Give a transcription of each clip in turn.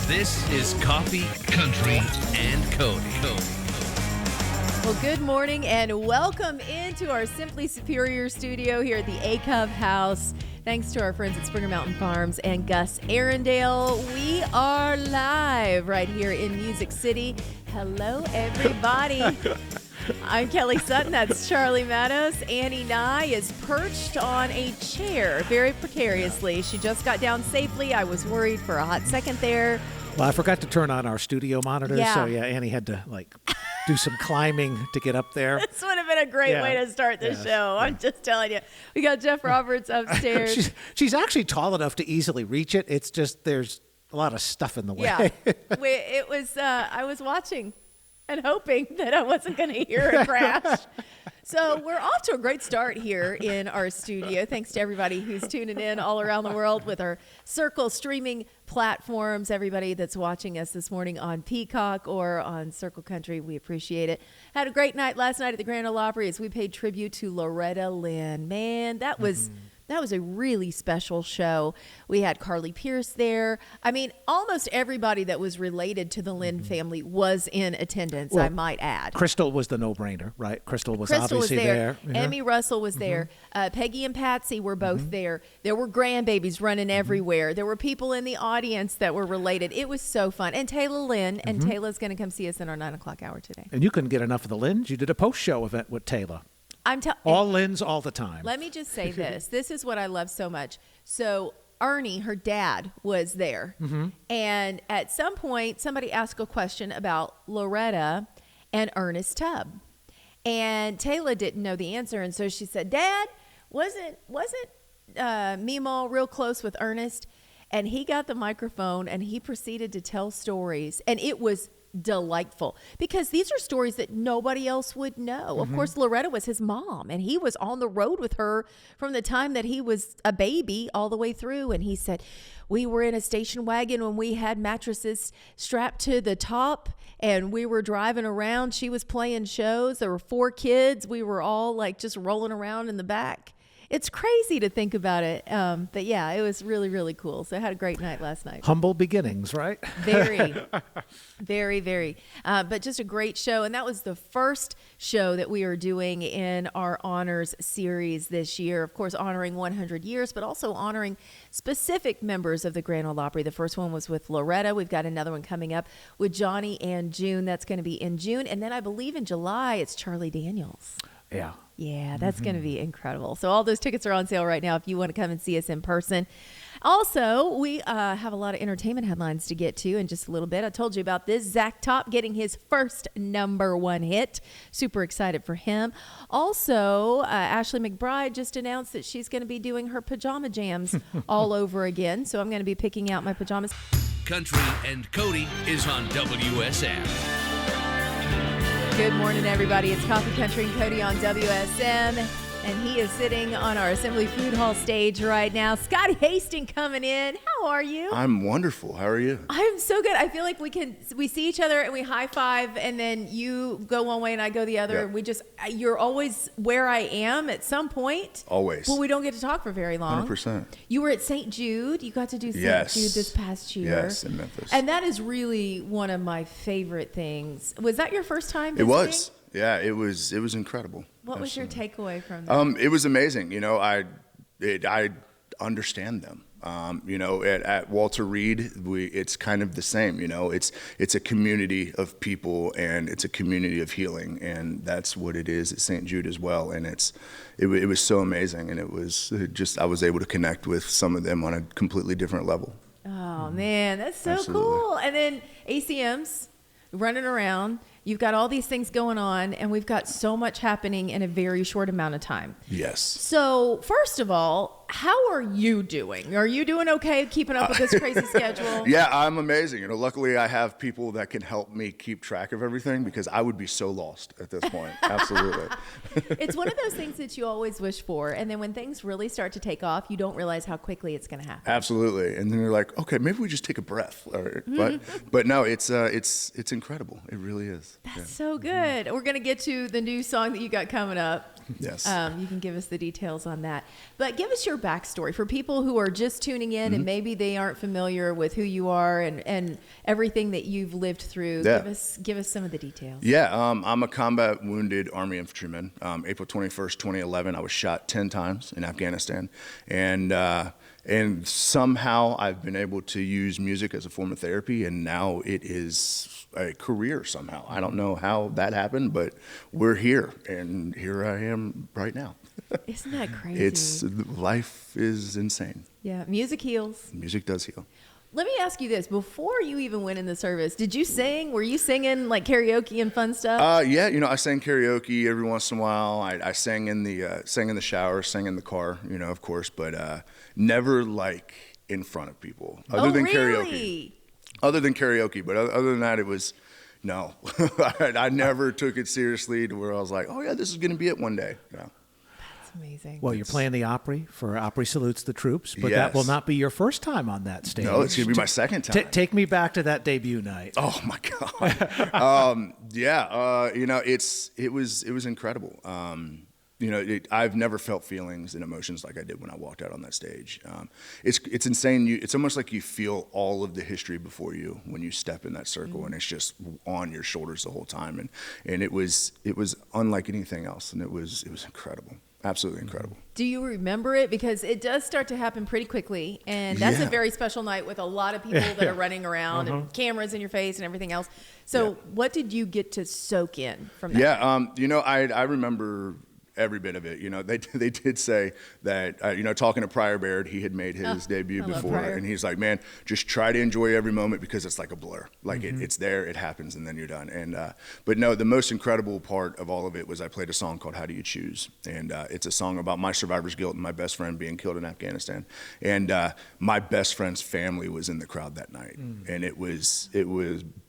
This is Coffee, Country, and Cody. Well, good morning and welcome into our Simply Superior studio here at the A-Cub House. Thanks to our friends at Springer Mountain Farms and Gus Arundel. We are live right here in Music City. Hello, everybody. I'm Kelly Sutton. That's Charlie Matos. Annie Nye is perched on a chair very precariously. She just got down safely. I was worried for a hot second there. Well, I forgot to turn on our studio monitor, so Annie had to do some climbing to get up there. This would have been a great way to start the show. I'm just telling you. We got Jeff Roberts upstairs. She's actually tall enough to easily reach it. It's just there's a lot of stuff in the way. Yeah, it was. I was watching and hoping that I wasn't going to hear a crash. So we're off to a great start here in our studio. Thanks to everybody who's tuning in all around the world with our Circle streaming platforms. Everybody that's watching us this morning on Peacock or on Circle Country, we appreciate it. Had a great night last night at the Grand Ole Opry as we paid tribute to Loretta Lynn. Man, that was a really special show. We had Carly Pierce there. I mean, almost everybody that was related to the Lynn family was in attendance, I might add. Crystal was the no-brainer, right? Crystal was obviously there. Yeah. Emmy Russell was there. Peggy and Patsy were both there. There were grandbabies running everywhere. There were people in the audience that were related. It was so fun. And Tayla Lynn, and Tayla's going to come see us in our 9 o'clock hour today. And you couldn't get enough of the Lynns. You did a post-show event with Tayla. All Lynns all the time. Let me just say this. This is what I love so much. So Ernie, her dad, was there. And at some point, somebody asked a question about Loretta and Ernest Tubb. And Tayla didn't know the answer. And so she said, Dad, wasn't Meemaw real close with Ernest? And he got the microphone and he proceeded to tell stories. And it was delightful because these are stories that nobody else would know. Of course, Loretta was his mom and he was on the road with her from the time that he was a baby all the way through. And he said, we were in a station wagon when we had mattresses strapped to the top and we were driving around. She was playing shows. There were 4 kids. We were all just rolling around in the back. It's crazy to think about it. But yeah, it was really, really cool. So I had a great night last night. Humble beginnings, right? Very, very, very. But just a great show. And that was the first show that we are doing in our honors series this year. Of course, honoring 100 years, but also honoring specific members of the Grand Ole Opry. The first one was with Loretta. We've got another one coming up with Johnny and June. That's going to be in June. And then I believe in July, it's Charlie Daniels. Yeah, that's going to be incredible. So all those tickets are on sale right now if you want to come and see us in person. Also, we have a lot of entertainment headlines to get to in just a little bit. I told you about this. Zach Top getting his first #1 hit. Super excited for him. Also, Ashley McBride just announced that she's going to be doing her pajama jams all over again. So I'm going to be picking out my pajamas. Country and Cody is on WSM. Good morning, everybody. It's Coffee, Country, and Cody on WSM, and he is sitting on our Assembly Food Hall stage right now. Scotty Hasting coming in. How are you? I'm wonderful. How are you? I'm so good. I feel like we see each other and we high five, and then you go one way and I go the other, and you're always where I am at some point. Always. Well, we don't get to talk for very long. 100%. You were at St. Jude. You got to do St. Jude this past year. Yes, in Memphis. And that is really one of my favorite things. Was that your first time visiting? It was. Yeah, it was incredible. What was your takeaway from that? It was amazing. You know, I understand them. You know, at Walter Reed, it's kind of the same. You know, it's a community of people and it's a community of healing, and that's what it is at St. Jude as well. And it was so amazing, and it was just I was able to connect with some of them on a completely different level. Oh man, that's so Absolutely. cool. And then ACMs running around. You've got all these things going on, and we've got so much happening in a very short amount of time. Yes. So, first of all, how are you doing? Are you doing okay keeping up with this crazy schedule? Yeah, I'm amazing. You know, luckily I have people that can help me keep track of everything because I would be so lost at this point. Absolutely. It's one of those things that you always wish for, and then when things really start to take off, you don't realize how quickly it's going to happen. Absolutely. And then you're like, okay, maybe we just take a breath. But no, it's incredible. It really is. truth. That's so good. We're going to get to the new song that you got coming up. Yes. You can give us the details on that. But give us your backstory for people who are just tuning in and maybe they aren't familiar with who you are and everything that you've lived through. Yeah. Give us some of the details. Yeah, I'm a combat wounded Army infantryman. April 21st, 2011, I was shot 10 times in Afghanistan. And somehow I've been able to use music as a form of therapy, and now it is a career somehow. I don't know how that happened, but we're here, and here I am right now. Isn't that crazy? Life is insane. Yeah, music heals. Music does heal. Let me ask you this. Before you even went in the service, did you sing? Were you singing like karaoke and fun stuff? Yeah, I sang karaoke every once in a while. I sang in the shower, sang in the car, of course, but never like in front of people other than really? karaoke. Other than karaoke, but other than that, it was no. I never took it seriously to where I was like, oh yeah, this is going to be it one day. No. That's amazing. Well, you're playing the Opry for Opry Salutes the Troops, but Yes. that will not be your first time on that stage. No, it's going to be my second time. Take me back to that debut night. Oh my God. It was incredible. I've never felt feelings and emotions like I did when I walked out on that stage. It's insane. It's almost like you feel all of the history before you when you step in that circle, and it's just on your shoulders the whole time. And it was unlike anything else, and it was incredible. Absolutely incredible. Do you remember it? Because it does start to happen pretty quickly, and that's a Yeah. very special night with a lot of people that are running around and cameras in your face and everything else. So what did you get to soak in from that? Yeah, I remember every bit of it. They did say that, talking to Pryor Baird, he had made his debut I love before, Pryor. and he's like, man, just try to enjoy every moment because it's like a blur. Like it's there, it happens, and then you're done. And but no, the most incredible part of all of it was I played a song called How Do You Choose? And it's a song about my survivor's guilt and my best friend being killed in Afghanistan. And my best friend's family was in the crowd that night. And it was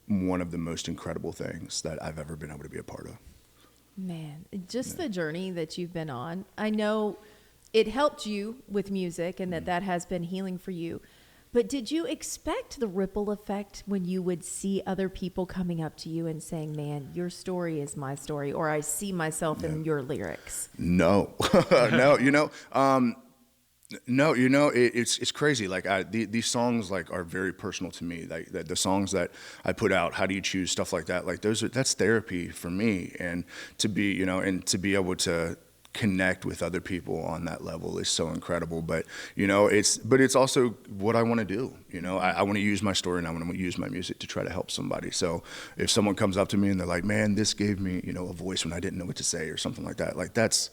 one of the most incredible things that I've ever been able to be a part of. Man, just the journey that you've been on. I know it helped you with music and that has been healing for you. But did you expect the ripple effect when you would see other people coming up to you and saying, man, your story is my story, or I see myself in your lyrics? No, no, it's crazy. Like these songs are very personal to me. Like the songs that I put out, How Do You Choose, stuff like that. Like that's therapy for me, and to be able to connect with other people on that level is so incredible. But it's also what I want to do. I want to use my story and I want to use my music to try to help somebody. So if someone comes up to me and they're like, man, this gave me a voice when I didn't know what to say or something like that, like that's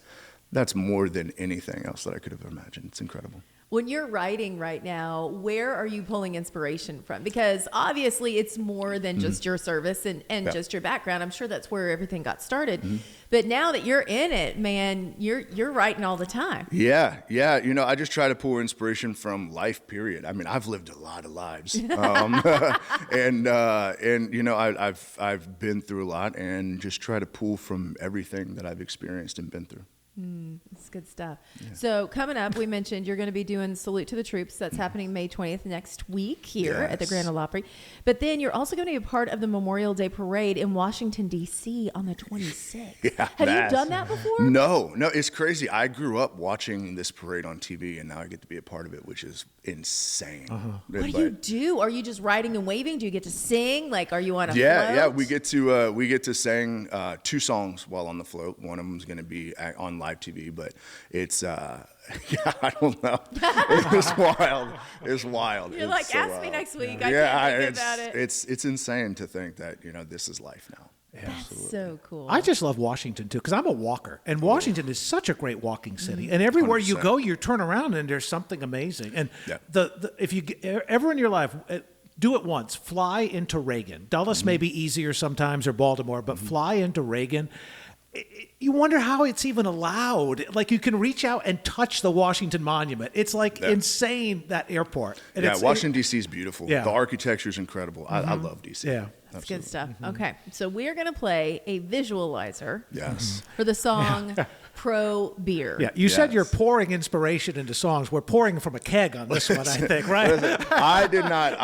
more than anything else that I could have imagined. It's incredible. When you're writing right now, where are you pulling inspiration from? Because obviously it's more than just your service and just your background. I'm sure that's where everything got started. But now that you're in it, man, you're writing all the time. Yeah. I just try to pull inspiration from life, period. I mean, I've lived a lot of lives. And I've been through a lot and just try to pull from everything that I've experienced and been through. It's good stuff. Yeah. So coming up, we mentioned you're going to be doing Salute to the Troops. That's happening May 20th next week here at the Grand Ole Opry. But then you're also going to be a part of the Memorial Day Parade in Washington, D.C. on the 26th. Have you done that before? No, it's crazy. I grew up watching this parade on TV, and now I get to be a part of it, which is insane. What do you do? Are you just riding and waving? Do you get to sing? Like, are you on a float? Yeah, we get to sing 2 songs while on the float. One of them is going to be on live TV, but it's I don't know. It's wild. It's wild. You're like, ask me next week. I can't think about it. It's insane to think that this is life now. Yeah, that's so cool. I just love Washington too because I'm a walker, and Washington is such a great walking city. And everywhere 100%. You go, you turn around and there's something amazing. And if you ever in your life. Do it once. Fly into Reagan. Dulles may be easier sometimes, or Baltimore, but fly into Reagan. You wonder how it's even allowed. Like, you can reach out and touch the Washington Monument. It's insane, that airport. And Washington, D.C. is beautiful. Yeah. The architecture is incredible. I love D.C. Yeah. That's good stuff. Okay, so we're going to play a visualizer Yes. for the song Pro Beer. Yeah, you said you're pouring inspiration into songs. We're pouring from a keg on this one, I think, right? Listen, I did not.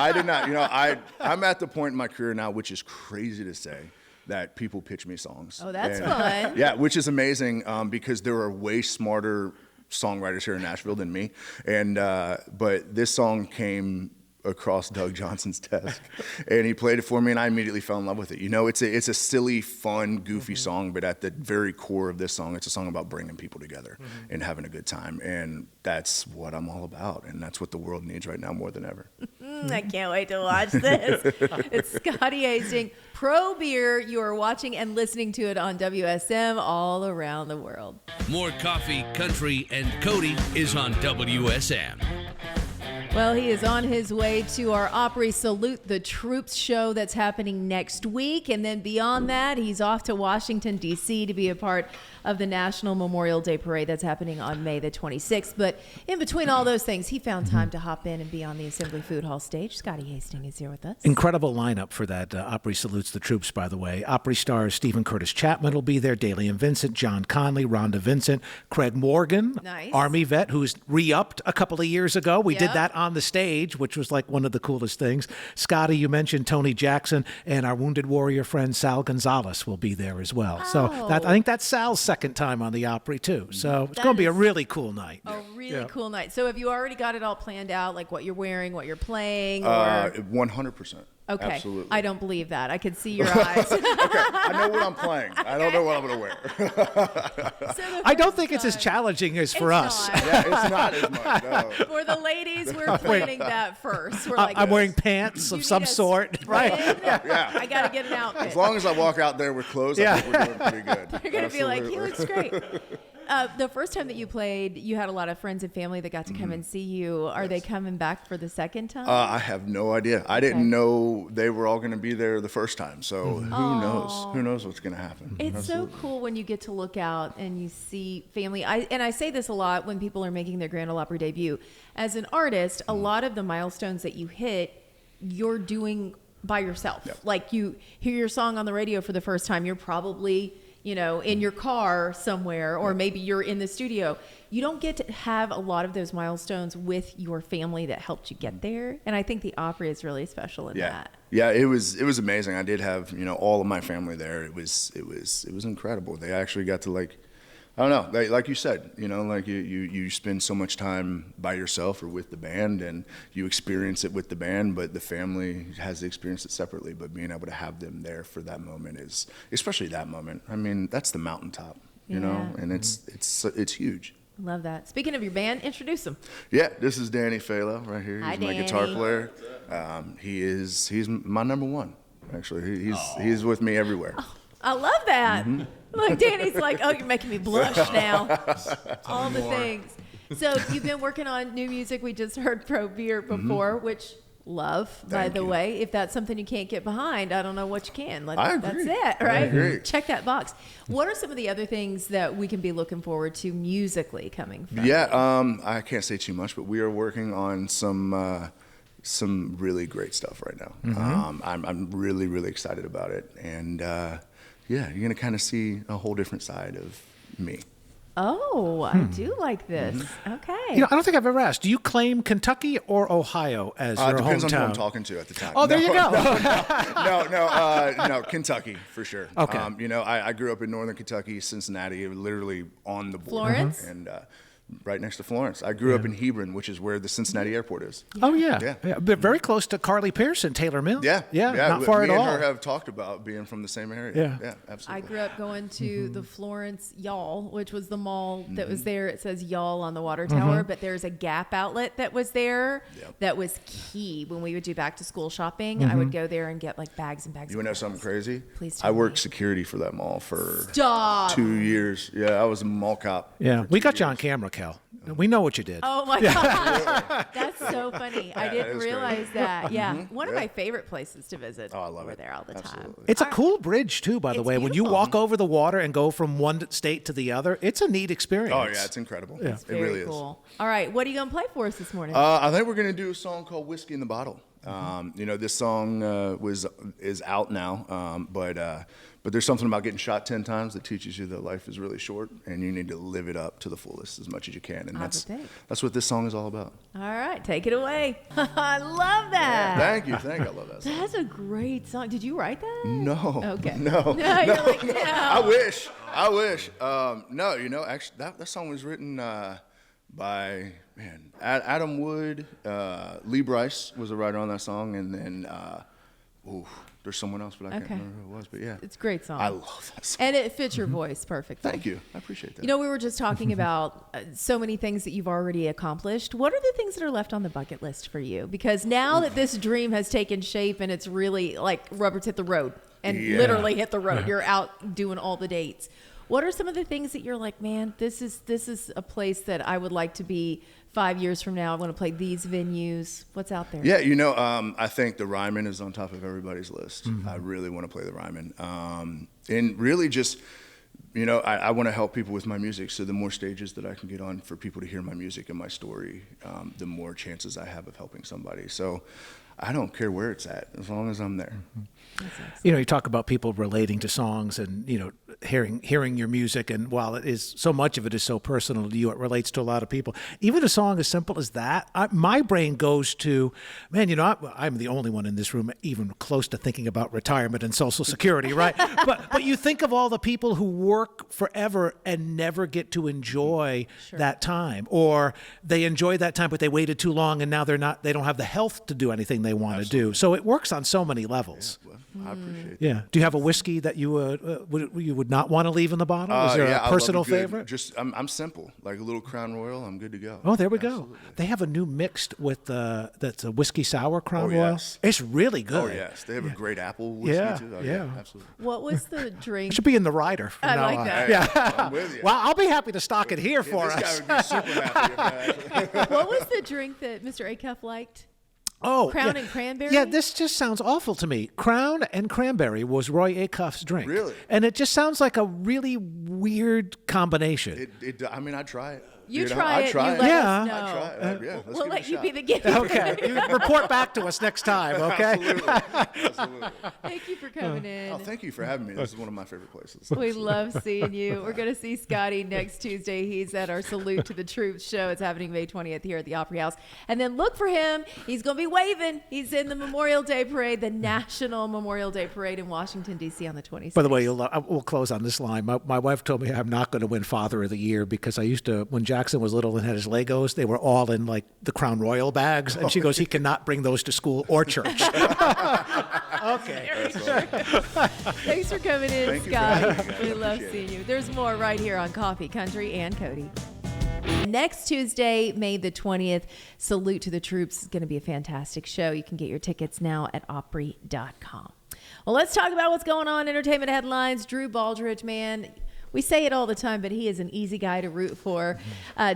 I'm at the point in my career now, which is crazy to say, that people pitch me songs. Oh, that's fun. Yeah, which is amazing because there are way smarter songwriters here in Nashville than me. And but this song came across Doug Johnson's desk, and he played it for me, and I immediately fell in love with it. You know, it's a silly, fun, goofy song, but at the very core of this song, it's a song about bringing people together and having a good time, and that's what I'm all about, and that's what the world needs right now more than ever. I can't wait to watch this. It's Scotty Hasting, Pro Beer. You are watching and listening to it on WSM all around the world. More coffee, country, and Cody is on WSM. Well, he is on his way to our Opry Salute the Troops show that's happening next week. And then beyond that, he's off to Washington, D.C. to be a part of the National Memorial Day Parade that's happening on May the 26th. But in between all those things, he found time to hop in and be on the Assembly Food Hall stage. Scotty Hasting is here with us. Incredible lineup for that Opry Salutes the Troops, by the way. Opry stars Stephen Curtis Chapman will be there, Daly and Vincent, John Conley, Rhonda Vincent, Craig Morgan, Nice. Army vet, who's re-upped a couple of years ago. We did Yep. that on the stage, which was like one of the coolest things. Scotty, you mentioned Tony Jackson, and our Wounded Warrior friend Sal Gonzalez will be there as well. So I think that's Sal's second time on the Opry, too. So it's That going to be a is really cool night. A really cool night. So have you already got it all planned out, like what you're wearing, what you're playing? Or... 100%. Okay. Absolutely. I don't believe that. I could see your eyes. Okay, I know what I'm playing. I don't know what I'm going to wear. I don't think it's as challenging as for us. Yeah, it's not as much. No. For the ladies, we're planning that first. We're like, I'm wearing pants of you some need a sort. spin? Right. Yeah. I got to get an outfit. As long as I walk out there with clothes, I think we're doing pretty good. You're going to be like, he Absolutely. looks great. The first time that you played, you had a lot of friends and family that got to come and see you. Are they coming back for the second time? I have no idea. I didn't know they were all going to be there the first time. So who knows? Who knows what's going to happen? It's so cool when you get to look out and you see family. I say this a lot when people are making their Grand Ole Opry debut. As an artist, a lot of the milestones that you hit, you're doing by yourself. Yep. Like you hear your song on the radio for the first time, you're probably, in your car somewhere, or maybe you're in the studio. You don't get to have a lot of those milestones with your family that helped you get there. And I think the Opry is really special in that. Yeah, it was amazing. I did have, all of my family there. It was incredible. They actually got to I don't know, like you said, you spend so much time by yourself or with the band, and you experience it with the band, but the family has to experience it separately. But being able to have them there for that moment is, especially that moment, I mean, that's the mountaintop, and it's huge. Love that. Speaking of your band, introduce them. Yeah, this is Danny Tayla right here. Hi, He's my Danny. guitar player. He's my number one, actually. He's with me everywhere. I love that. Look, Danny's like, oh, you're making me blush now. All the things. So you've been working on new music. We just heard Pro Beer before, which love, by Thank the you. way. If that's something you can't get behind, I don't know what you can. I agree. That's it, I right? agree. Check that box. What are some of the other things that we can be looking forward to musically coming from? Yeah, I can't say too much, but we are working on some really great stuff right now. I'm really, really excited about it. And you're going to kind of see a whole different side of me. Oh, I do like this. Okay. I don't think I've ever asked. Do you claim Kentucky or Ohio as your Depends on who I'm hometown? talking to at the time. Oh, there you go. No, Kentucky for sure. Okay. I grew up in northern Kentucky, Cincinnati, literally on the border. Florence? And right next to Florence. I grew up in Hebron, which is where the Cincinnati airport is. Oh, yeah. But very close to Carly Pearson, Taylor Mill. Yeah. Not far at Me all. and her have talked about being from the same area. Yeah, I absolutely. grew up going to the Florence Y'all, which was the mall that was there. It says Y'all on the water tower, but there's a Gap outlet that was there that was key when we would do back to school shopping. I would go there and get like bags and bags. You want to know something crazy? Please tell I worked me. security for that mall for Stop. 2 years. Yeah, I was a mall cop. Yeah, for we 2 got you on years. camera, Cal. We know what you did. Oh my gosh, that's so funny. I that didn't is great. realize that. Yeah, one of Yeah. my favorite places to visit. Oh, I love We're it. there all the time. Absolutely. It's a cool bridge, too, by the It's way. When you beautiful. walk over the water and go from one state to the other, it's a neat experience. Oh, yeah, it's incredible. It's It very really is. cool. All right, what are you gonna play for us this morning? I think we're going to do a song called Whiskey in the Bottle. This song is out now, but there's something about getting shot 10 times that teaches you that life is really short, and you need to live it up to the fullest as much as you can. And that's what this song is all about. All right, take it away. I love that. Yeah, thank you. I love that song. That's a great song. Did you write that? No. Okay. No. You're like, no. I wish. No, actually, that song was written by Adam Wood. Lee Bryce was a writer on that song, and then there's someone else, but I can't remember who it was. But yeah, it's a great song. I love that song, and it fits your voice perfectly. Thank you, I appreciate that. We were just talking about so many things that you've already accomplished. What are the things that are left on the bucket list for you? Because now that this dream has taken shape and it's really like rubber's hit the road and literally hit the road, you're out doing all the dates. What are some of the things that you're like, man, this is a place that I would like to be 5 years from now? I want to play these venues. What's out there? Yeah, I think the Ryman is on top of everybody's list. I really want to play the Ryman. And really just, I want to help people with my music. So the more stages that I can get on for people to hear my music and my story, the more chances I have of helping somebody. So I don't care where it's at, as long as I'm there. You talk about people relating to songs and, hearing your music. And while it is, so much of it is so personal to you, it relates to a lot of people. Even a song as simple as that, my brain goes to, man, I'm the only one in this room even close to thinking about retirement and Social Security, right? but you think of all the people who work forever and never get to enjoy that time, or they enjoy that time, but they waited too long and now they don't have the health to do anything they want to do. So it works on so many levels. Yeah, well, I appreciate that. Yeah. Do you have a whiskey that you would not want to leave in the bottle? Is there a personal favorite? Just I'm simple, like a little Crown Royal. I'm good to go. Oh, there we go. They have a new mixed with that's a whiskey sour Crown Royal. Yes. It's really good. Oh yes, they have a great apple whiskey too. Oh, yeah, absolutely. What was the drink? It should be in the rider from now on. That. Yeah, I'm with you. Well, I'll be happy to stock it here for us. This guy would be super happy. What was the drink that Mr. Acuff liked? Oh, Crown and Cranberry? Yeah, this just sounds awful to me. Crown and Cranberry was Roy Acuff's drink. Really? And it just sounds like a really weird combination. I'd try it. You try it. Try you it. let Yeah. us know. I'd try it. Yeah, We'll let you be the guinea pig. Okay. You report back to us next time, okay? Absolutely. Thank you for coming in. Oh, thank you for having me. This is one of my favorite places. We love seeing you. We're going to see Scotty next Tuesday. He's at our Salute to the Troops show. It's happening May 20th here at the Opry House. And then look for him. He's going to be waving. He's in the Memorial Day Parade, the National Memorial Day Parade in Washington, D.C. on the 26th. By the way, we'll close on this line. My wife told me I'm not going to win Father of the Year because I used to, when Jackson was little and had his Legos, they were all in like the Crown Royal bags. And she goes, he cannot bring those to school or church. Okay. Thanks for coming in, Thank you for Scotty. having me. We love seeing you. There's more right here on Coffee, Country, and Cody. Next Tuesday, May the 20th, Salute to the Troops is going to be a fantastic show. You can get your tickets now at Opry.com. Well, let's talk about what's going on. Entertainment headlines. Drew Baldridge, man. We say it all the time, but he is an easy guy to root for.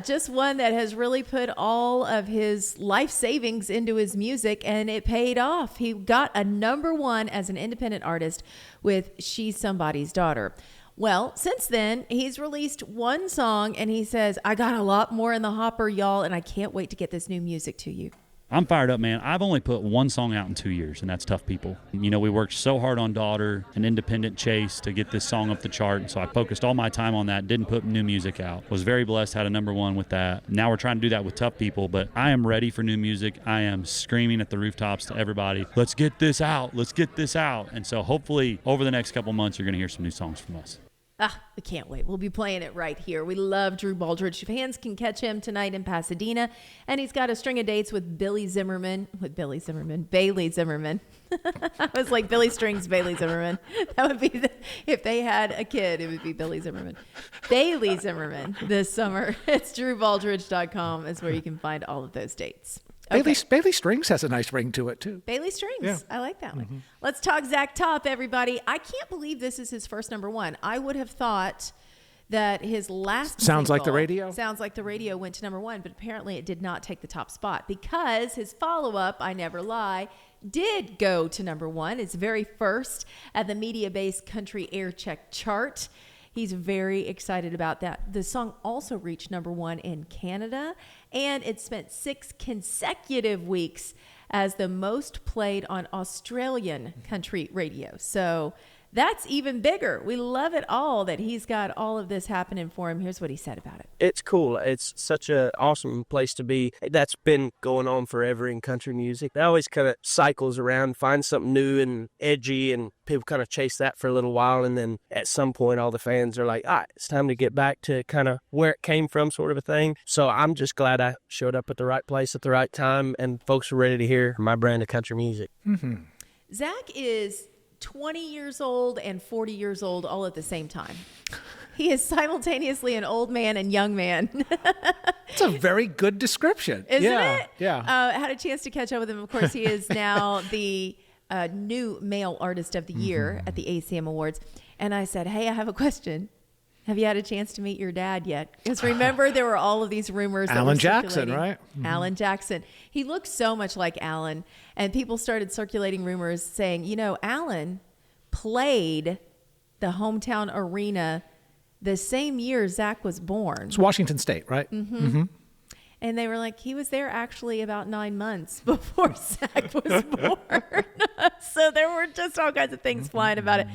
Just one that has really put all of his life savings into his music, and it paid off. He got a #1 as an independent artist with She's Somebody's Daughter. Well, since then, he's released one song, and he says, I got a lot more in the hopper, y'all, and I can't wait to get this new music to you. I'm fired up, man. I've only put one song out in 2 years, and that's Tough People. We worked so hard on Daughter, an independent chase to get this song up the chart, so I focused all my time on that, didn't put new music out. Was very blessed, had a #1 with that. Now we're trying to do that with Tough People, but I am ready for new music. I am screaming at the rooftops to everybody, let's get this out, let's get this out. And so hopefully over the next couple months, you're going to hear some new songs from us. I can't wait. We'll be playing it right here. We love Drew Baldridge. Fans can catch him tonight in Pasadena. And he's got a string of dates with Bailey Zimmerman. I was like, Billy Strings, Bailey Zimmerman. That would be, if they had a kid, it would be Billy Zimmerman. Bailey Zimmerman this summer. It's drewbaldridge.com is where you can find all of those dates. Okay. Bailey Strings has a nice ring to it, too. Bailey Strings. Yeah. I like that one. Let's talk Zach Top, everybody. I can't believe this is his first #1. I would have thought that his last Sounds Like the single, Radio? Sounds Like the Radio went to #1, but apparently it did not take the top spot because his follow-up, I Never Lie, did go to #1. It's very first at the media-based country air check chart. He's very excited about that. The song also reached #1 in Canada, and it spent 6 consecutive weeks as the most played on Australian country radio. So that's even bigger. We love it all that he's got all of this happening for him. Here's what he said about it. It's cool. It's such an awesome place to be. That's been going on forever in country music. It always kind of cycles around, finds something new and edgy, and people kind of chase that for a little while. And then at some point, all the fans are like, all right, it's time to get back to kind of where it came from, sort of a thing. So I'm just glad I showed up at the right place at the right time, and folks are ready to hear my brand of country music. Mm-hmm. Zach is 20 years old and 40 years old all at the same time. He is simultaneously an old man and young man. It's a very good description. Isn't yeah, it? Yeah. I had a chance to catch up with him. Of course, he is now the new Male Artist of the Year at the ACM Awards. And I said, hey, I have a question. Have you had a chance to meet your dad yet? Because remember, there were all of these rumors. Alan Jackson, right? Mm-hmm. Alan Jackson. He looked so much like Alan. And people started circulating rumors saying, you know, Alan played the hometown arena the same year Zach was born. It's Washington State, right? Mm-hmm. Mm-hmm. And they were like, he was there actually about 9 months before Zach was born. So there were just all kinds of things flying about it.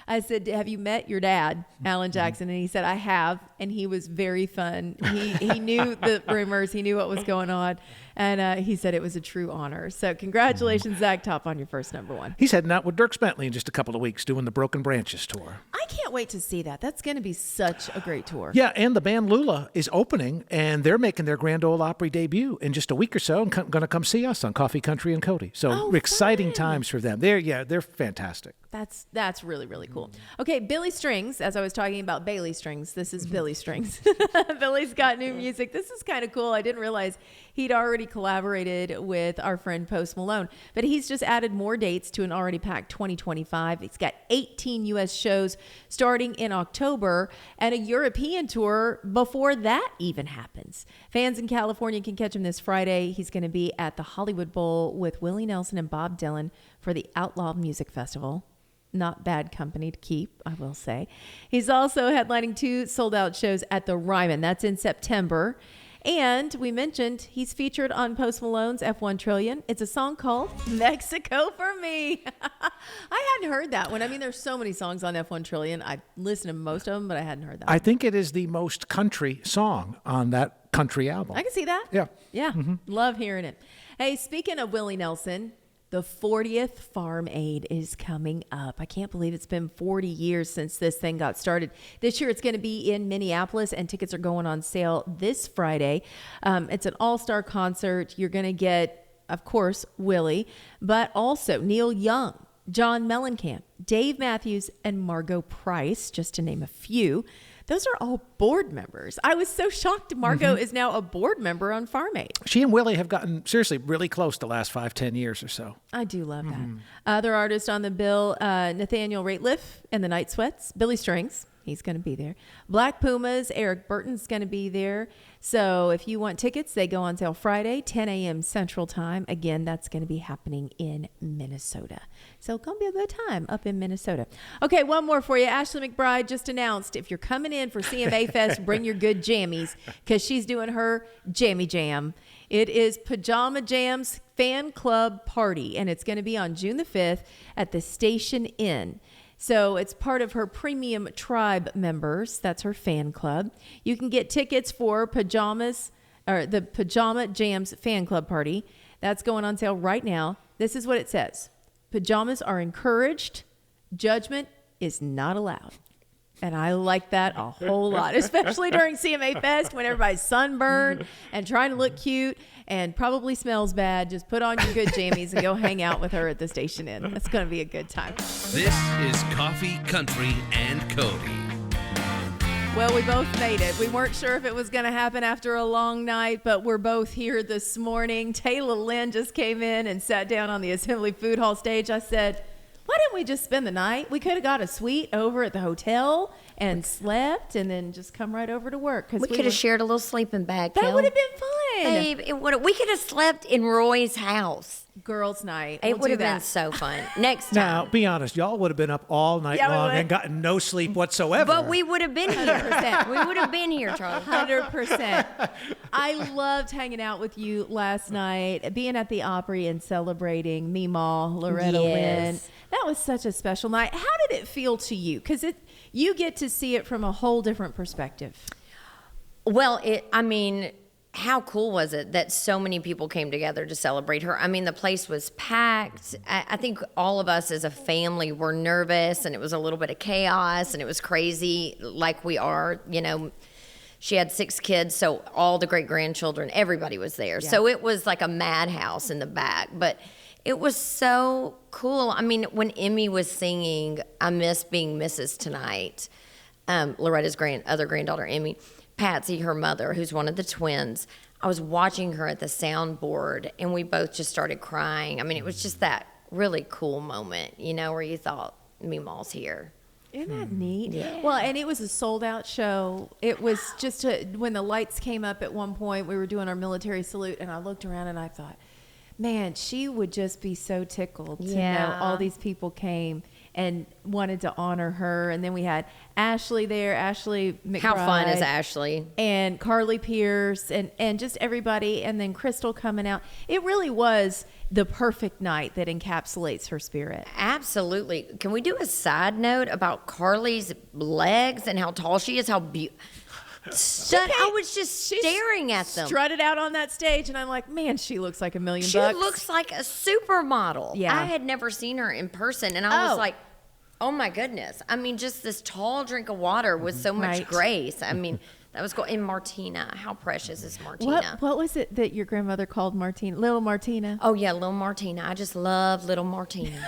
I said, have you met your dad, Alan Jackson? And he said, I have. And he was very fun. He knew the rumors. He knew what was going on. And he said it was a true honor. So congratulations, Zach Top, on your first number one. He's heading out with Dierks Bentley in just a couple of weeks doing the Broken Branches tour. I can't wait to see that. That's going to be such a great tour. Yeah, and the band Lula is opening, and they're making their Grand Ole Opry debut in just a week or so and going to come see us on Coffee Country and Cody. So exciting fun. times for them. They're fantastic. That's really, really cool. Okay, Billy Strings, as I was talking about Bailey Strings, this is Billy Strings. Billy's got new music. This is kind of cool. I didn't realize he'd already collaborated with our friend Post Malone, but he's just added more dates to an already packed 2025. He's got 18 U.S. shows starting in October and a European tour before that even happens. Fans in California can catch him this Friday. He's going to be at the Hollywood Bowl with Willie Nelson and Bob Dylan for the Outlaw Music Festival. Not bad company to keep, I will say. He's also headlining 2 sold-out shows at the Ryman. That's in September. And we mentioned he's featured on Post Malone's F1 Trillion. It's a song called Mexico for Me. I hadn't heard that one. I mean, there's so many songs on F1 Trillion. I listened to most of them, but I hadn't heard that one. I think it is the most country song on that country album. I can see that. Yeah. Yeah. Love hearing it. Hey, speaking of Willie Nelson, the 40th Farm Aid is coming up. I can't believe it's been 40 years since this thing got started. This year it's going to be in Minneapolis, and tickets are going on sale this Friday. It's an all-star concert. You're going to get, of course, Willie, but also Neil Young, John Mellencamp, Dave Matthews, and Margot Price, just to name a few. Those are all board members. I was so shocked Margot is now a board member on Farm Aid. She and Willie have gotten, seriously, really close the last 5-10 years or so. I do love that. Other artists on the bill, Nathaniel Rateliff and the Night Sweats, Billy Strings. He's going to be there. Black Pumas, Eric Burton's going to be there. So if you want tickets, they go on sale Friday, 10 a.m. Central Time. Again, that's going to be happening in Minnesota. So it's going to be a good time up in Minnesota. Okay, one more for you. Ashley McBride just announced if you're coming in for CMA Fest, bring your good jammies because she's doing her Jammy Jam. It is Pajama Jam's fan club party, and it's going to be on June the 5th at the Station Inn. So it's part of her Premium Tribe members. That's her fan club. You can get tickets for the Pajama Jams fan club party. That's going on sale right now. This is what it says. Pajamas are encouraged. Judgment is not allowed. And I like that a whole lot, especially during CMA Fest when everybody's sunburned and trying to look cute and probably smells bad. Just put on your good jammies and go hang out with her at the Station Inn. That's going to be a good time. This is Coffee, Country, and Cody. Well, we both made it. We weren't sure if it was going to happen after a long night, but we're both here this morning. Tayla Lynn just came in and sat down on the Assembly Food Hall stage. I said, why didn't we just spend the night? We could have got a suite over at the hotel and slept and then just come right over to work. We could have shared a little sleeping bag. That Kel. would have been fun. Babe, we could have slept in Roy's house. Girls' night. It We'll would do have been that. so fun. Next time. Now, be honest, y'all would have been up all night Yeah, we long would. and gotten no sleep whatsoever. But we would have been here. 100%. We would have been here, Charlie. 100%. I loved hanging out with you last night, being at the Opry and celebrating Meemaw, Loretta Lynn. Yes. That was such a special night. How did it feel to you? Because you get to see it from a whole different perspective. Well, how cool was it that so many people came together to celebrate her? I mean, the place was packed. I think all of us as a family were nervous, and it was a little bit of chaos, and it was crazy like we are, She had 6 kids, so all the great-grandchildren, everybody was there. Yeah. So it was like a madhouse in the back. But it was so cool. I mean, when Emmy was singing I Miss Being Mrs. Tonight, Loretta's other granddaughter, Emmy, Patsy, her mother, who's one of the twins, I was watching her at the soundboard, and we both just started crying. I mean, it was just that really cool moment, where you thought, Meemaw's here. Isn't that neat? Yeah. Well, and it was a sold-out show. It was just when the lights came up at one point, we were doing our military salute, and I looked around and I thought, man, she would just be so tickled to know all these people came and wanted to honor her. And then we had Ashley there, Ashley McBride. How fun is Ashley? And Carly Pierce and just everybody. And then Crystal coming out. It really was the perfect night that encapsulates her spirit. Absolutely. Can we do a side note about Carly's legs and how tall she is? How beautiful. I was just staring at them. Strutted out on that stage, and I'm like, man, she looks like $1 million. She looks like a supermodel. Yeah. I had never seen her in person, and I was like, oh my goodness. I mean, just this tall drink of water with so much grace. I mean, that was cool. And Martina, how precious is Martina? What was it that your grandmother called Martina? Little Martina? Oh yeah, little Martina. I just love little Martina.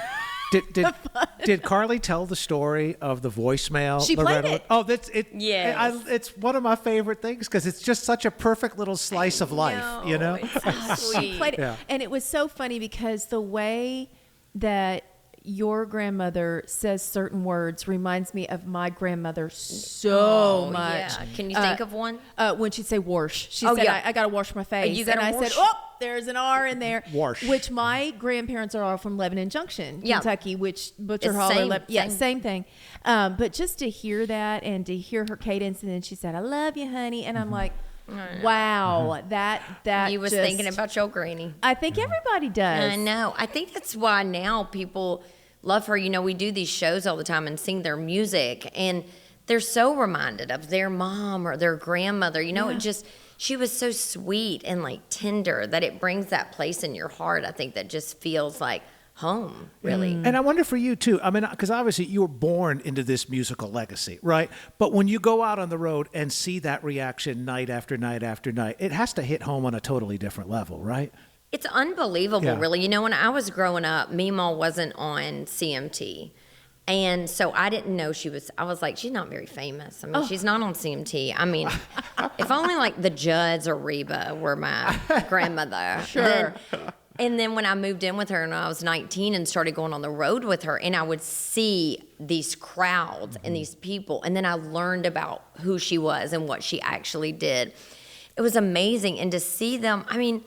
Did Carly tell the story of the voicemail? She played it. Oh, that's it. Yes. It's one of my favorite things because it's just such a perfect little slice of life, It's so sweet. She played it. And it was so funny because the way that your grandmother says certain words reminds me of my grandmother so much. Yeah. Can you think of one? When she'd say wash. She said, I got to wash my face. You gotta and I wash. said, oh, there's an R in there. Wash. Which my grandparents are all from Lebanon Junction, Kentucky, which Butcher It's Hall. same. Same thing. But just to hear that and to hear her cadence, and then she said, I love you, honey. And I'm like, wow, that You was just, thinking about your granny. I think everybody does. I know. I think that's why now people love her. We do these shows all the time and sing their music, and they're so reminded of their mom or their grandmother. It just, she was so sweet and like tender that it brings that place in your heart, I think, that just feels like home, really. And I wonder for you too. I mean, because obviously you were born into this musical legacy, right? But when you go out on the road and see that reaction night after night after night, it has to hit home on a totally different level, right? It's unbelievable, really. When I was growing up, Meemaw wasn't on CMT. And so I didn't know I was like, she's not very famous. I mean, she's not on CMT. I mean, if only like the Judds or Reba were my grandmother. Sure. And then when I moved in with her and I was 19 and started going on the road with her, and I would see these crowds and these people, and then I learned about who she was and what she actually did. It was amazing. And to see them, I mean,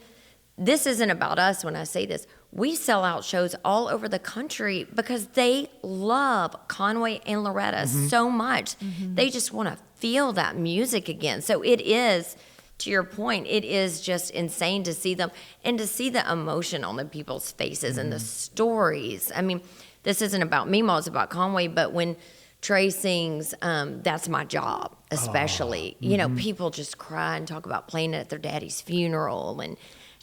this isn't about us when I say this. We sell out shows all over the country because they love Conway and Loretta so much. They just want to feel that music again. So it is, to your point, it is just insane to see them and to see the emotion on the people's faces and the stories. I mean, this isn't about Meemaw, it's about Conway, but when Trey sings That's My Job, especially, people just cry and talk about playing it at their daddy's funeral, and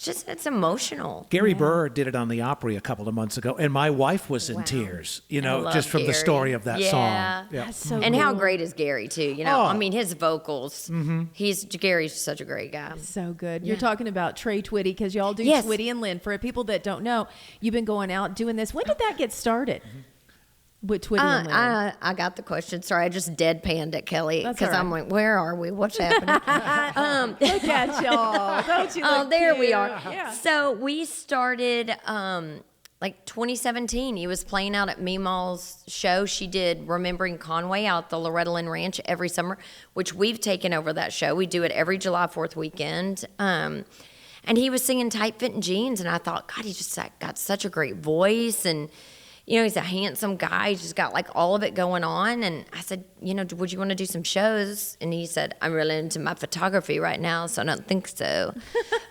it's emotional. Gary Burr did it on the Opry a couple of months ago, and my wife was in tears, just from the story of that song. Yeah. That's so And cool. how great is Gary too? I mean, his vocals. Gary's such a great guy. So good. You're talking about Trey Twitty because y'all do Yes. Twitty and Lynn. For people that don't know, you've been going out doing this. When did that get started? With Twitty and Lynn? I got the question. Sorry, I just deadpanned at Kelly That's because all I'm right. like, where are we? What's happening? Look at y'all. Don't you look There we cute? are. Yeah. So we started like 2017. He was playing out at Meemaw's show. She did Remembering Conway out at the Loretta Lynn Ranch every summer, which we've taken over that show. We do it every July 4th weekend. And he was singing Tight Fitting Jeans, and I thought, God, he just got such a great voice, and he's a handsome guy. He's just got like all of it going on. And I said, would you want to do some shows? And he said, I'm really into my photography right now, so I don't think so.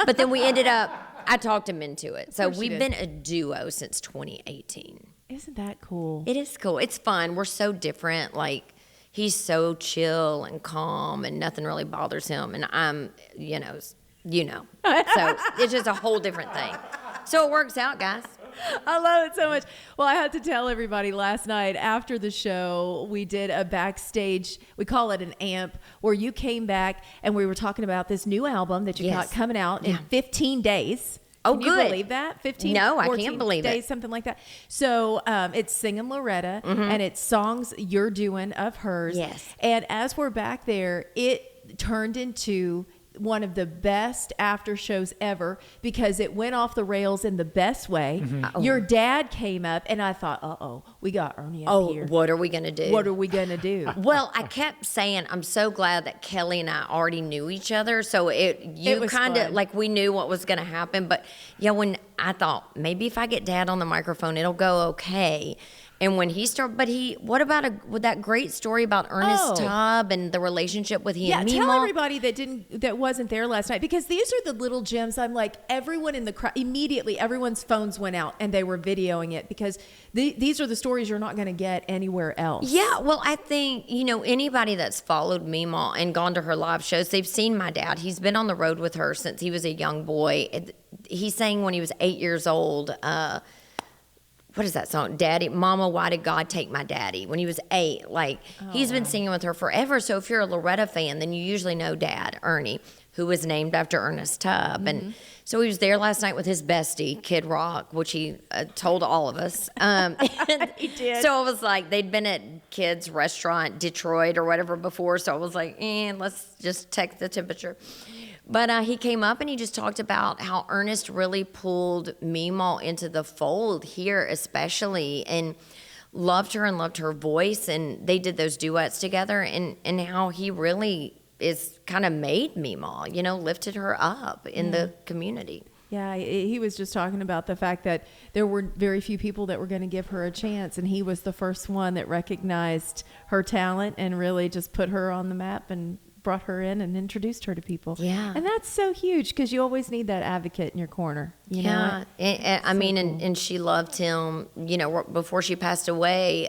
But then we ended up, I talked him into it. So we've been a duo since 2018. Isn't that cool? It is cool. It's fun. We're so different. Like, he's so chill and calm, and nothing really bothers him. And I'm, So it's just a whole different thing. So it works out, guys. I love it so much. Well, I had to tell everybody last night after the show, we did a backstage, we call it an amp, where you came back and we were talking about this new album that you got coming out in 15 days. Oh, Can good. you believe that? 15, No, I 14 can't believe days, it. something like that. So it's Singing Loretta, and it's songs you're doing of hers. Yes. And as we're back there, it turned into one of the best after shows ever because it went off the rails in the best way. Your dad came up, and I thought, we got Ernie up here. What are we going to do? What are we going to do? Well, I kept saying, I'm so glad that Kelly and I already knew each other. So you was kind of fun. like we knew what was going to happen. But when I thought maybe if I get Dad on the microphone, it'll go okay. And when he started, what about with that great story about Ernest Tubb and the relationship with he and Mima? Tell everybody that wasn't there last night, because these are the little gems. I'm like, everyone in the crowd, immediately everyone's phones went out and they were videoing it, because these are the stories you're not going to get anywhere else. Yeah, well, I think, anybody that's followed Mima and gone to her live shows, they've seen my dad. He's been on the road with her since he was a young boy. He sang when he was 8 years old, what is that song? Daddy, Mama, why did God take my daddy? When he was 8. He's been singing with her forever. So if you're a Loretta fan, then you usually know Dad, Ernie, who was named after Ernest Tubb. And so he was there last night with his bestie, Kid Rock, which he told all of us. He did. So I was like, they'd been at Kid's restaurant, Detroit or whatever before. So I was like, let's just check the temperature. But he came up and he just talked about how Ernest really pulled Mima into the fold here especially, and loved her and loved her voice, and they did those duets together, and how he really is kind of made Mima, lifted her up in the community. Yeah, he was just talking about the fact that there were very few people that were going to give her a chance, and he was the first one that recognized her talent and really just put her on the map and brought her in and introduced her to people. Yeah. And that's so huge, because you always need that advocate in your corner. You know? And she loved him, before she passed away.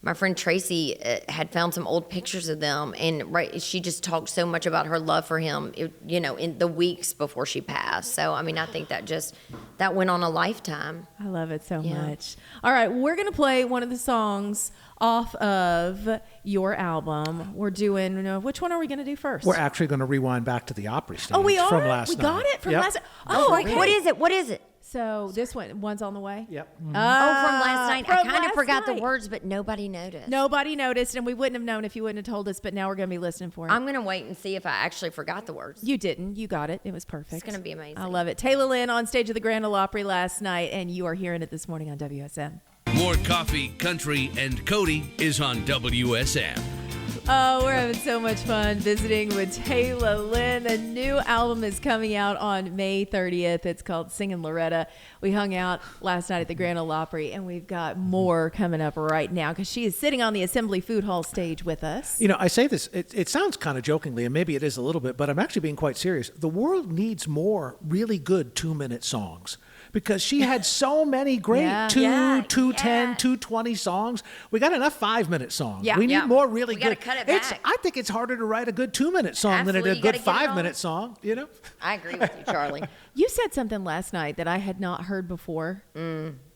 My friend Tracy had found some old pictures of them, and she just talked so much about her love for him, in the weeks before she passed. So, I think that went on a lifetime. I love it so much. All right, we're going to play one of the songs off of your album. We're doing, which one are we going to do first? We're actually going to rewind back to the Opry stage. Oh, we are? From last we night. got it from Yep. last night. Oh, okay. What is it? So this one's on the way? Yep. From last night. I from kind of last forgot the night. words, but nobody noticed. Nobody noticed, and we wouldn't have known if you wouldn't have told us, but now we're going to be listening for it. I'm going to wait and see if I actually forgot the words. You didn't. You got it. It was perfect. It's going to be amazing. I love it. Tayla Lynn on stage at the Grand Ole Opry last night, and you are hearing it this morning on WSM. More coffee, country, and Cody is on WSM. Oh, we're having so much fun visiting with Tayla Lynn. The new album is coming out on May 30th. It's called Singing Loretta. We hung out last night at the Grand Ole Opry, and we've got more coming up right now, because she is sitting on the Assembly Food Hall stage with us. I say this, it sounds kind of jokingly, and maybe it is a little bit, but I'm actually being quite serious. The world needs more really good 2-minute songs, because she had so many great 2:10, 2:20 songs. We got enough 5-minute songs. Yeah. We need more really We good. gotta cut it back. I think it's harder to write a good 2-minute song Absolutely. than You a good gotta get it 5-minute song, I agree with you, Charlie. You said something last night that I had not heard before,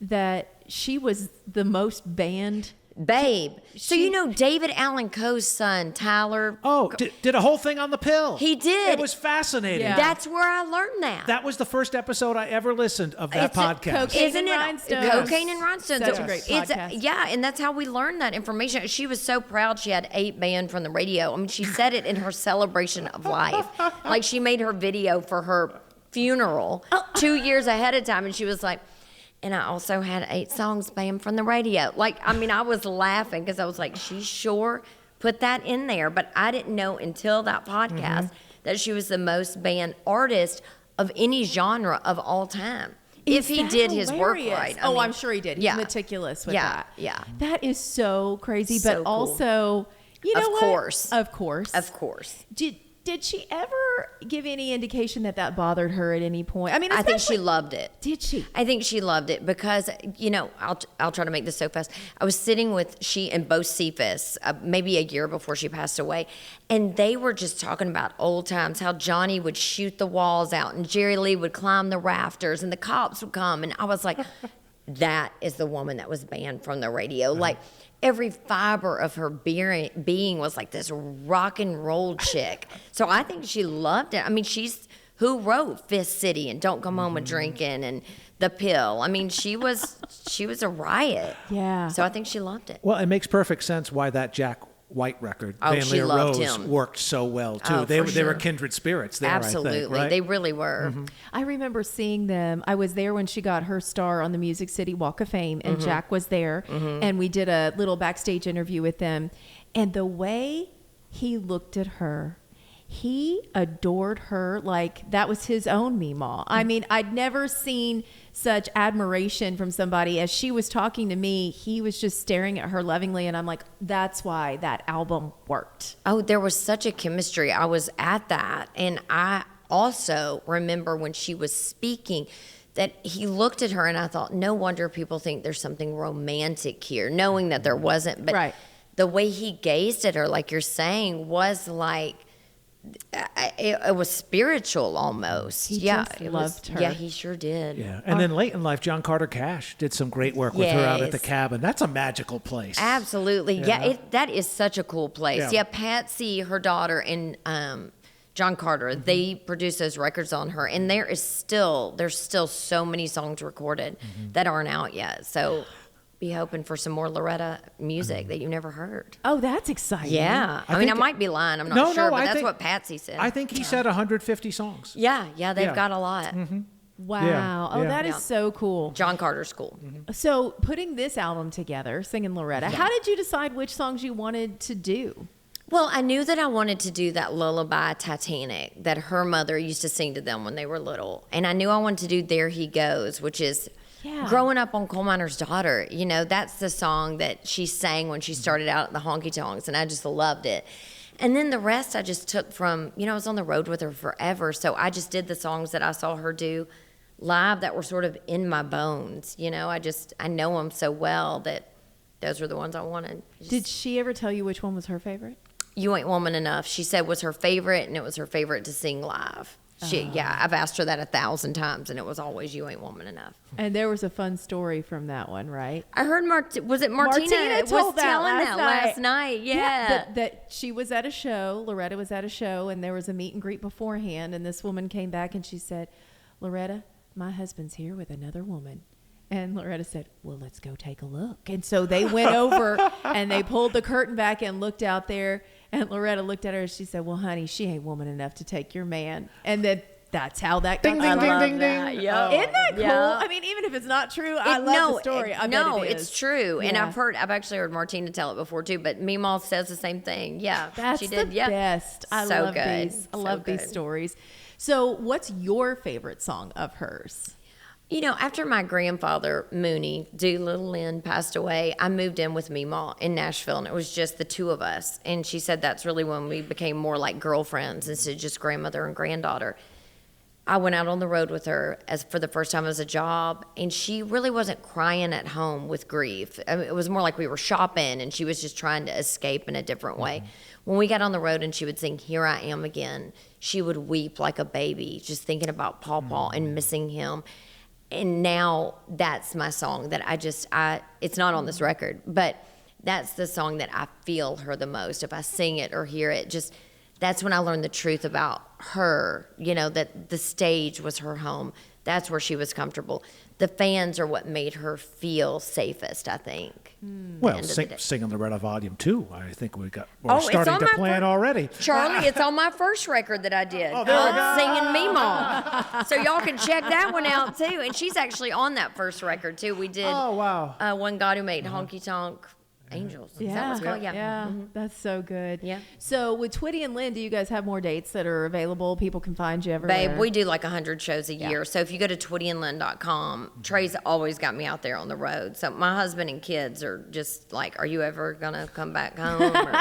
that she was the most banned. Babe. So David Allan Coe's son, Tyler. Oh, did a whole thing on the pill. He did. It was fascinating. Yeah. That's where I learned that. That was the first episode I ever listened of that podcast. Cocaine Isn't and it? Rhinestones. Cocaine and Rhinestones. Such a great podcast. And that's how we learned that information. She was so proud she had 8 banned from the radio. She said it in her celebration of life. Like, she made her video for her funeral 2 years ahead of time, and she was like, and I also had 8 songs banned from the radio. I was laughing, because I was like, she sure put that in there. But I didn't know until that podcast that she was the most banned artist of any genre of all time. Is if he that did his work hilarious? right. Oh, I'm sure he did. He's Yeah. meticulous with Yeah, that. yeah. That is so crazy, So but cool. also, you know Of what? course. Of course. Of course. Did she ever give any indication that bothered her at any point? I mean, I think she especially- loved it. Did she? I think she loved it because, I'll try to make this so fast. I was sitting with she and Bo Cephas maybe a year before she passed away, and they were just talking about old times, how Johnny would shoot the walls out and Jerry Lee would climb the rafters and the cops would come. And I was like, that is the woman that was banned from the radio. Like, every fiber of her being was like this rock and roll chick. So I think she loved it. I mean, she's who wrote Fifth City and Don't Come Home a Drinkin' and The Pill. I mean, she was a riot. Yeah. So I think she loved it. Well, it makes perfect sense why that Jack White record, Oh, Van she Leer loved Rose, him. worked so well too. Oh, they for were sure. kindred spirits there. Absolutely. I think, right? They really were. I remember seeing them. I was there when she got her star on the Music City Walk of Fame, and Jack was there, and we did a little backstage interview with them. And the way he looked at her, he adored her like that was his own Meemaw. I mean, I'd never seen such admiration from somebody. As she was talking to me, he was just staring at her lovingly, and I'm like, that's why that album worked. Oh, there was such a chemistry. I was at that. And I also remember when she was speaking that he looked at her and I thought, no wonder people think there's something romantic here, knowing that there wasn't. But Right. the way he gazed at her, like you're saying, was like, it was spiritual almost. He yeah, just it loved her. Yeah, he sure did. Yeah, and then late in life, John Carter Cash did some great work with her out at the Yes. cabin. That's a magical place. Absolutely. Yeah, that is such a cool place. Yeah. Yeah, Patsy, her daughter, and John Carter, they produced those records on her, and there's still so many songs recorded that aren't out yet. So be hoping for some more Loretta music that you've never heard. Oh, that's exciting. Yeah. I mean, I think- might be lying. I'm not No, sure, no, but I that's think- what Patsy said. I think he said 150 songs. yeah, they've Yeah. got a lot. Wow. Yeah, Oh, yeah. that is Yeah. so cool. John Carter School. So, putting this album together, Singing Loretta, how did you decide which songs you wanted to do? Well, I knew that I wanted to do that lullaby Titanic that her mother used to sing to them when they were little. And I knew I wanted to do There He Goes, which is Yeah. growing up on Coal Miner's Daughter. You know, that's the song that she sang when she started out at the Honky Tonks, and I just loved it. And then the rest I just took from, I was on the road with her forever, so I just did the songs that I saw her do live that were sort of in my bones. I know them so well that those were the ones I wanted. Did she ever tell you which one was her favorite? You Ain't Woman Enough, she said, was her favorite, and it was her favorite to sing live. I've asked her that 1,000 times, and it was always You Ain't Woman Enough. And there was a fun story from that one, right? I heard was it Martina told was that telling last that night. last night? Yeah. That she was at a show, Loretta was at a show, and there was a meet and greet beforehand, and this woman came back and she said, Loretta, my husband's here with another woman. And Loretta said, well, let's go take a look. And so they went over and they pulled the curtain back and looked out there. And Loretta looked at her and she said, well, honey, she ain't woman enough to take your man. And then that's how that got Ding, ding, started. ding, ding, ding. Yeah. Isn't that cool? Yeah. I mean, even if it's not true, I love the story. I bet it is. it's true. And Yeah. I've actually heard Martina tell it before too, but Meemaw says the same thing. Yeah. That's she did. the Yeah. best. I So love good. these. I So love these good. stories. So, what's your favorite song of hers? After my grandfather, Mooney, Tayla Lynn, passed away, I moved in with Meemaw in Nashville, and it was just the two of us. And she said that's really when we became more like girlfriends instead of just grandmother and granddaughter. I went out on the road with her for the first time as a job, and she really wasn't crying at home with grief. I mean, it was more like we were shopping, and she was just trying to escape in a different way. When we got on the road and she would sing Here I Am Again, she would weep like a baby, just thinking about Pawpaw and missing him. And now that's my song that it's not on this record, but that's the song that I feel her the most. If I sing it or hear it, that's when I learned the truth about her, that the stage was her home. That's where she was comfortable. The fans are what made her feel safest, I think. Well, end of the day. Singing Loretta Volume 2, I think we're It's starting on to my plan already. Charlie, it's on my first record that I did. Oh, there we go. Singing Meemaw. So y'all can check that one out too. And she's actually on that first record too. We did Oh, wow. One God Who Made Honky Tonk Angels. Yeah. Is that what it's called? Yeah. Yeah. Mhm. That's so good. Yeah. So with Twitty and Lynn, do you guys have more dates that are available? People can find you everywhere. Babe, we do like 100 shows a year. So if you go to twittyandlynn.com, Trey's always got me out there on the road. So my husband and kids are just like, are you ever going to come back home or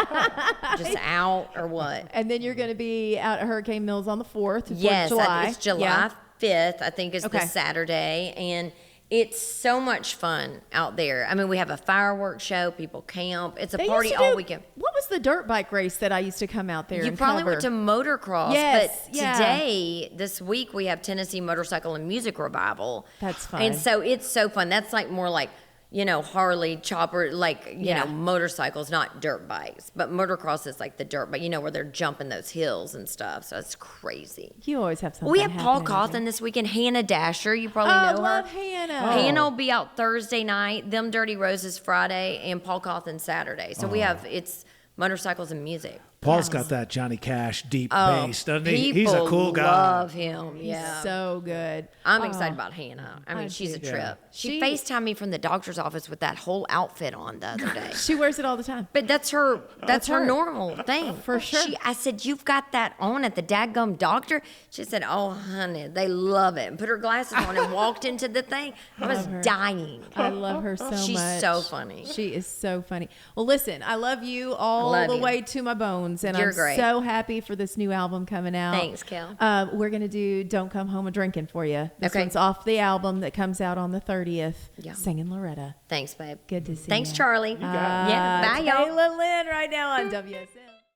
just out or what? And then you're going to be out at Hurricane Mills on the 4th. Yes, July. it's July Yeah. 5th, I think is Okay. the Saturday. And it's so much fun out there. I mean, we have a fireworks show. People camp. It's a They party used to all do- weekend. What was the dirt bike race that I used to come out there You and probably cover? went to motocross, Yes, but yeah. today, this week, we have Tennessee Motorcycle and Music Revival. That's fun. And so it's so fun. That's like more like, Harley, chopper, like, Yeah. motorcycles, not dirt bikes. But motocross is like the dirt bike, where they're jumping those hills and stuff. So it's crazy. You always have something We have Paul happening out there. Cawthon this weekend. Hannah Dasher, you probably Oh, know love her. Hannah. Hannah will be out Thursday night. Them Dirty Roses Friday, and Paul Cawthon Saturday. So we have it's motorcycles and music. Paul's got that Johnny Cash deep Oh, bass, doesn't he? He's a cool guy. Love him. He's Yeah. so good. I'm Oh, excited about Hannah. I mean, I she's a do. trip. She She- FaceTimed me from the doctor's office with that whole outfit on the other day. She wears it all the time. But that's her. That's her her. normal thing. For sure. I said, "You've got that on at the dadgum doctor." She said, "Oh, honey, they love it." And put her glasses on and walked into the thing. I was Love her. dying. I love her so She's much. so funny. She is so funny. Well, listen, I love you all Love the you. way to my bones, and You're I'm great. so happy for this new album coming out. Thanks, Kel. We're gonna do "Don't Come Home a Drinking" for you. This Okay. one's off the album that comes out on the 30th. Yeah. Singing Loretta. Thanks, babe. Good to see you. Thanks, Charlie. Yeah. Bye, y'all. Tayla Lynn right now on WSM.